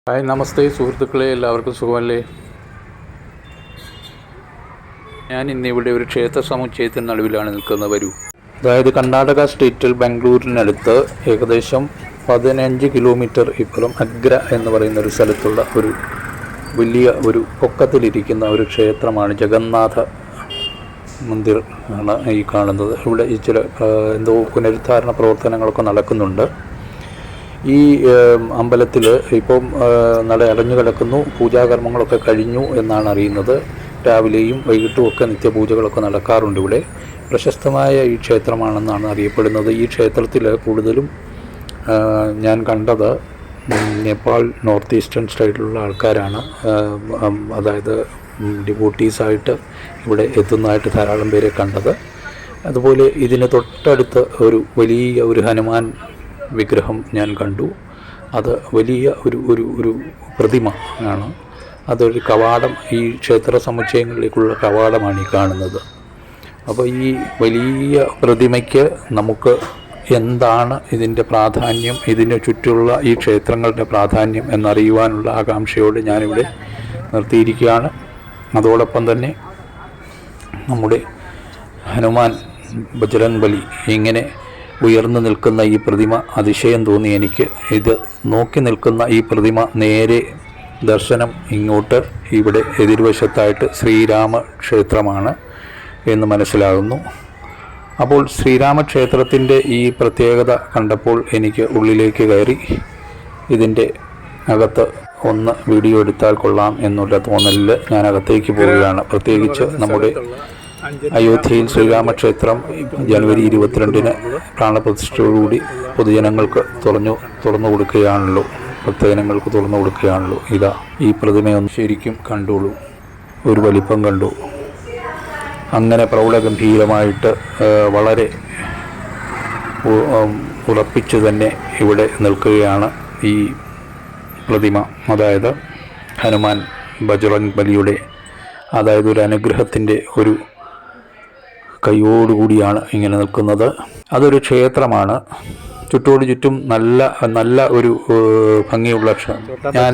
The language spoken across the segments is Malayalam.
ഹായ് നമസ്തേ സുഹൃത്തുക്കളെ, എല്ലാവർക്കും സുഖമല്ലേ? ഞാൻ ഇന്നിവിടെ ഒരു ക്ഷേത്ര സമുച്ചയത്തിന് നടുവിലാണ് നിൽക്കുന്നത്. വരൂ. അതായത് കർണാടക സ്റ്റേറ്റിൽ ബാംഗ്ലൂരിനടുത്ത് ഏകദേശം 15 കിലോമീറ്റർ ഇപ്പുറം അഗ്ര എന്ന് പറയുന്ന ഒരു സ്ഥലത്തുള്ള ഒരു വലിയ ഒരു പൊക്കത്തിലിരിക്കുന്ന ഒരു ക്ഷേത്രമാണ്. ജഗന്നാഥ മന്ദിർ ആണ് ഈ കാണുന്നത്. ഇവിടെ ഈ ചില എന്തോ പുനരുദ്ധാരണ പ്രവർത്തനങ്ങളൊക്കെ നടക്കുന്നുണ്ട്. ഈ അമ്പലത്തിൽ ഇപ്പം നട അടഞ്ഞു കിടക്കുന്നു. പൂജാകർമ്മങ്ങളൊക്കെ കഴിഞ്ഞു എന്നാണ് അറിയുന്നത്. രാവിലെയും വൈകിട്ടും ഒക്കെ നിത്യപൂജകളൊക്കെ നടക്കാറുണ്ട്. ഇവിടെ പ്രശസ്തമായ ഈ ക്ഷേത്രമാണെന്നാണ് അറിയപ്പെടുന്നത്. ഈ ക്ഷേത്രത്തിൽ കൂടുതലും ഞാൻ കണ്ടത് നേപ്പാൾ നോർത്ത് ഈസ്റ്റേൺ സ്റ്റൈലിലുള്ള ആൾക്കാരാണ്. അതായത് ഡിവോട്ടീസായിട്ട് ഇവിടെ എത്തുന്നതായിട്ട് ധാരാളം പേരെ കണ്ടത്. അതുപോലെ ഇതിന് തൊട്ടടുത്ത് ഒരു വലിയ ഒരു ഹനുമാൻ വിഗ്രഹം ഞാൻ കണ്ടു. അത് വലിയ ഒരു പ്രതിമ ആണ്. അതൊരു കവാടം, ഈ ക്ഷേത്ര സമുച്ചയങ്ങളിലേക്കുള്ള കവാടമാണ് ഈ കാണുന്നത്. അപ്പോൾ ഈ വലിയ പ്രതിമയ്ക്ക് നമുക്ക് എന്താണ് ഇതിൻ്റെ പ്രാധാന്യം, ഇതിന് ചുറ്റുമുള്ള ഈ ക്ഷേത്രങ്ങളുടെ പ്രാധാന്യം എന്നറിയുവാനുള്ള ആകാംക്ഷയോടെ ഞാനിവിടെ നിർത്തിയിരിക്കുകയാണ്. അതോടൊപ്പം തന്നെ നമ്മുടെ ഹനുമാൻ, ബജ്രംഗ് ബലി ഇങ്ങനെ ഉയർന്നു നിൽക്കുന്ന ഈ പ്രതിമ അതിശയം തോന്നി എനിക്ക്. ഇത് നോക്കി നിൽക്കുന്ന ഈ പ്രതിമ നേരെ ദർശനം ഇങ്ങോട്ട് ഇവിടെ എതിർവശത്തായിട്ട് ശ്രീരാമ ക്ഷേത്രമാണ് എന്ന് മനസ്സിലാകുന്നു. അപ്പോൾ ശ്രീരാമക്ഷേത്രത്തിൻ്റെ ഈ പ്രത്യേകത കണ്ടപ്പോൾ എനിക്ക് ഉള്ളിലേക്ക് കയറി ഇതിൻ്റെ അകത്ത് ഒന്ന് വീഡിയോ എടുത്താൽ കൊള്ളാം എന്നുള്ള തോന്നലിൽ ഞാൻ അകത്തേക്ക് പോവുകയാണ്. പ്രത്യേകിച്ച് നമ്മുടെ അയോധ്യയിൽ ശ്രീരാമക്ഷേത്രം ജനുവരി 22-ന് പ്രാണപ്രതിഷ്ഠയോടുകൂടി പൊതുജനങ്ങൾക്ക് തുറന്നു കൊടുക്കുകയാണല്ലോ, ഭക്തജനങ്ങൾക്ക് തുറന്നു കൊടുക്കുകയാണല്ലോ. ഇതാ ഈ പ്രതിമയൊന്ന് ശരിക്കും കണ്ടോളൂ. ഒരു വലിപ്പം കണ്ടു. അങ്ങനെ പ്രൗഢഗംഭീരമായിട്ട് വളരെ ഉറപ്പിച്ചു തന്നെ ഇവിടെ നിൽക്കുകയാണ് ഈ പ്രതിമ. അതായത് ഹനുമാൻ ബജ്രംഗ് ബലിയുടെ, അതായത് ഒരു അനുഗ്രഹത്തിൻ്റെ ഒരു കൈയോടുകൂടിയാണ് ഇങ്ങനെ നിൽക്കുന്നത്. അതൊരു ക്ഷേത്രമാണ്. ചുറ്റും നല്ല ഒരു ഭംഗിയുള്ള ഞാൻ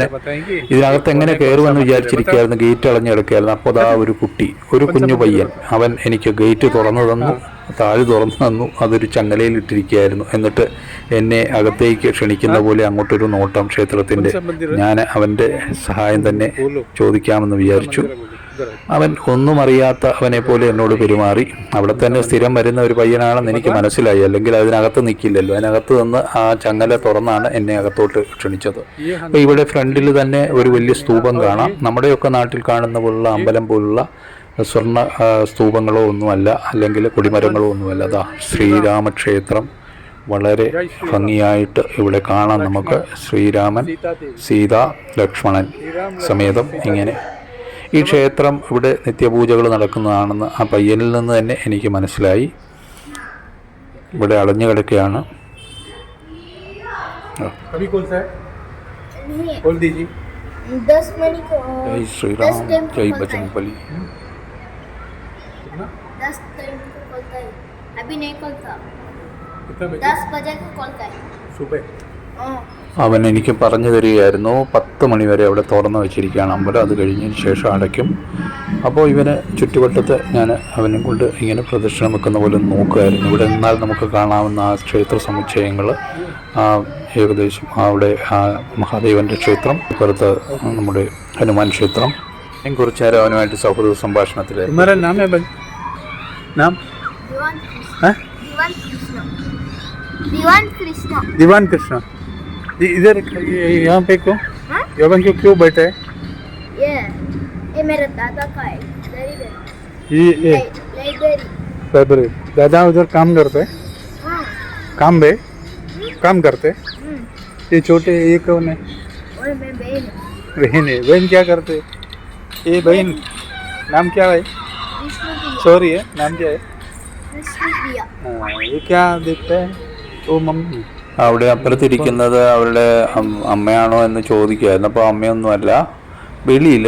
ഇതിനകത്ത് എങ്ങനെ കയറുമെന്ന് വിചാരിച്ചിരിക്കുകയായിരുന്നു. ഗേറ്റ് അടഞ്ഞു കിടക്കുകയായിരുന്നു. അപ്പോൾ അതാ ഒരു കുഞ്ഞു പയ്യൻ, അവൻ എനിക്ക് ഗേറ്റ് തുറന്നു തന്നു, താഴ് തുറന്നു തന്നു. അതൊരു ചങ്ങലയിൽ ഇട്ടിരിക്കുകയായിരുന്നു. എന്നിട്ട് എന്നെ അകത്തേക്ക് ക്ഷണിക്കുന്ന പോലെ അങ്ങോട്ടൊരു നോട്ടം ക്ഷേത്രത്തിൻ്റെ. ഞാൻ അവൻ്റെ സഹായം തന്നെ ചോദിക്കാമെന്ന് വിചാരിച്ചു. അവൻ ഒന്നും അറിയാത്ത അവനെ പോലെ എന്നോട് പെരുമാറി. അവിടെ തന്നെ സ്ഥിരം വരുന്ന ഒരു പയ്യനാണെന്ന് എനിക്ക് മനസ്സിലായി. അല്ലെങ്കിൽ അതിനകത്ത് നിൽക്കില്ലല്ലോ. അതിനകത്ത് നിന്ന് ആ ചങ്ങല തുറന്നാണ് എന്നെ അകത്തോട്ട് ക്ഷണിച്ചത്. അപ്പോൾ ഇവിടെ ഫ്രണ്ടിൽ തന്നെ ഒരു വലിയ സ്തൂപം കാണാം. നമ്മുടെയൊക്കെ നാട്ടിൽ കാണുന്ന പോലുള്ള അമ്പലം പോലുള്ള സ്വർണ്ണ സ്തൂപങ്ങളോ ഒന്നുമല്ല, അല്ലെങ്കിൽ കൊടിമരങ്ങളോ ഒന്നുമല്ല. അതാ ശ്രീരാമക്ഷേത്രം വളരെ ഭംഗിയായിട്ട് ഇവിടെ കാണാം നമുക്ക്. ശ്രീരാമൻ, സീത, ലക്ഷ്മണൻ സമേതം ഇങ്ങനെ ഈ ക്ഷേത്രം ഇവിടെ നിത്യപൂജകൾ നടക്കുന്നതാണെന്ന് ആ പയ്യനിൽ നിന്ന് തന്നെ എനിക്ക് മനസ്സിലായി. ഇവിടെ അടഞ്ഞു കിടക്കുകയാണ്. ജയ് ശ്രീറാം, ജയ് ബജ്രംഗ് ബലി. അവൻ എനിക്ക് പറഞ്ഞു തരികയായിരുന്നു 10 മണി വരെ അവിടെ തുറന്നു വെച്ചിരിക്കുകയാണ് അമ്പലം. അത് കഴിഞ്ഞതിന് ശേഷം അടയ്ക്കും. അപ്പോൾ ഇവന് ചുറ്റുവട്ടത്ത് ഞാൻ അവനെ കൊണ്ട് ഇങ്ങനെ പ്രദക്ഷിണം വെക്കുന്ന പോലെ നോക്കുമായിരുന്നു. ഇവിടെ നിന്നാൽ നമുക്ക് കാണാവുന്ന ആ ക്ഷേത്ര സമുച്ചയങ്ങൾ, ഏകദേശം അവിടെ ആ മഹാദേവൻ്റെ ക്ഷേത്രം, പുറത്ത് നമ്മുടെ ഹനുമാൻ ക്ഷേത്രം. ഞാൻ കുറച്ചു നേരം അവനുമായിട്ട് സൗഹൃദ സംഭാഷണത്തിലായിരുന്നു. दिवान कृष्ण इधर यहाँ पे क्यों बैठे हैं? ये मेरा दादा का है। ये लाइब्रेरी। दादा उधर काम करते हैं? हाँ। काम करते? ये छोटे ये कौन है? और मैं बहन है। बहन क्या करते? ये बहन नाम क्या है? सॉरी है, नाम क्या है? ये क्या देखते हैं? ओ मम्मी. അവിടെ അപ്പുറത്തിരിക്കുന്നത് അവരുടെ അമ്മയാണോ എന്ന് ചോദിക്കുമായിരുന്നു. അപ്പോൾ അമ്മയൊന്നുമല്ല, വെളിയിൽ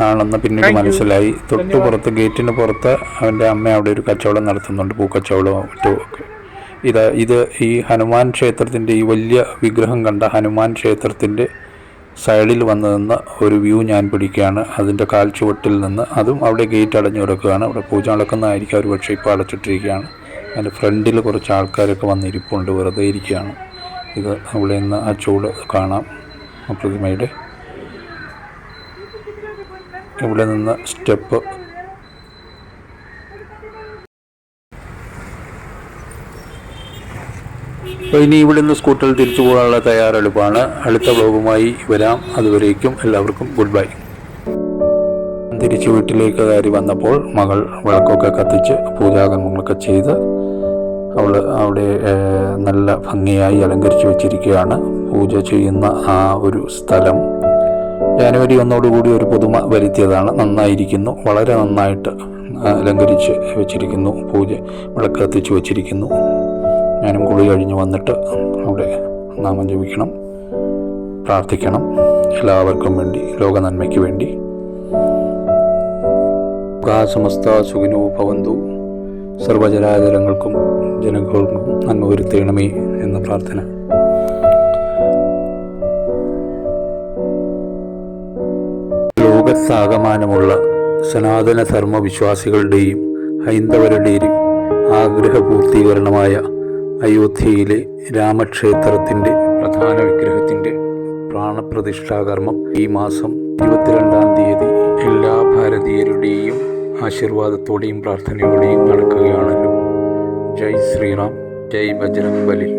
ആണെന്ന് പിന്നീട് മനസ്സിലായി. തൊട്ടുപുറത്ത് ഗേറ്റിന് പുറത്ത് അവൻ്റെ അമ്മ അവിടെ ഒരു കച്ചവടം നടത്തുന്നുണ്ട്, പൂക്കച്ചവടവും മറ്റുമൊക്കെ. ഇത് ഈ ഹനുമാൻ ക്ഷേത്രത്തിൻ്റെ ഈ വലിയ വിഗ്രഹം കണ്ട ഹനുമാൻ ക്ഷേത്രത്തിൻ്റെ സൈഡിൽ വന്ന് നിന്ന് ഒരു വ്യൂ ഞാൻ പിടിക്കുകയാണ് അതിൻ്റെ കാൽച്ചുവട്ടിൽ നിന്ന്. അതും അവിടെ ഗേറ്റ് അടഞ്ഞു കിടക്കുകയാണ്. അവിടെ പൂജ നടക്കുന്നതായിരിക്കും, അവർ പക്ഷേ ഇപ്പോൾ അടച്ചിട്ടിരിക്കുകയാണ്. അതിൻ്റെ ഫ്രണ്ടിൽ കുറച്ച് ആൾക്കാരൊക്കെ വന്നിരിപ്പുണ്ട്, വെറുതെ ഇരിക്കുകയാണ്. ഇത് അവിടെ നിന്ന് ആ ചൂട് കാണാം പ്രതിമയുടെ. ഇവിടെ നിന്ന് സ്റ്റെപ്പ് അപ്പോൾ ഇനി ഇവിടെ നിന്ന് സ്കൂട്ടറിൽ തിരിച്ചു പോകാനുള്ള തയ്യാറെടുപ്പാണ്. അടുത്ത വ്ലോഗുമായി വരാം. അതുവരേക്കും എല്ലാവർക്കും ഗുഡ് ബൈ. തിരിച്ച് വീട്ടിലേക്ക് കയറി വന്നപ്പോൾ മകൾ വിളക്കൊക്കെ കത്തിച്ച് പൂജാകർമ്മങ്ങളൊക്കെ ചെയ്ത് അവൾ അവിടെ നല്ല ഭംഗിയായി അലങ്കരിച്ച് വെച്ചിരിക്കുകയാണ്. പൂജ ചെയ്യുന്ന ആ ഒരു സ്ഥലം ജനുവരി 1 ഒരു പുതുമ വരുത്തിയതാണ്. നന്നായിരിക്കുന്നു, വളരെ നന്നായിട്ട് അലങ്കരിച്ച് വെച്ചിരിക്കുന്നു. പൂജ വിളക്ക് കത്തിച്ച് വെച്ചിരിക്കുന്നു. ഞാനും കുളി കഴിഞ്ഞ് വന്നിട്ട് അവിടെ നാമം ജപിക്കണം, പ്രാർത്ഥിക്കണം എല്ലാവർക്കും വേണ്ടി, ലോക നന്മയ്ക്ക് വേണ്ടി. സമസ്ത സുഖിനോ ഭവന്തു, സർവചരാചരങ്ങൾക്കും ജനങ്ങൾക്കും നന്മ വരുത്തേണമേ എന്ന പ്രാർത്ഥന. ലോകത്താകമാനമുള്ള സനാതന ധർമ്മ വിശ്വാസികളുടെയും ഹൈന്ദവരുടെയും ആഗ്രഹപൂർത്തീകരണമായ അയോധ്യയിലെ രാമക്ഷേത്രത്തിൻ്റെ പ്രധാന വിഗ്രഹത്തിൻ്റെ പ്രാണപ്രതിഷ്ഠാകർമ്മം ഈ മാസം 22-ാം തീയതി എല്ലാ ഭാരതീയരുടെയും ആശീർവാദത്തോടെയും പ്രാർത്ഥനയോടെയും നടക്കുകയാണല്ലോ. ജയ് ശ്രീറാം, ജയ് ബജ്രംഗ് ബലി.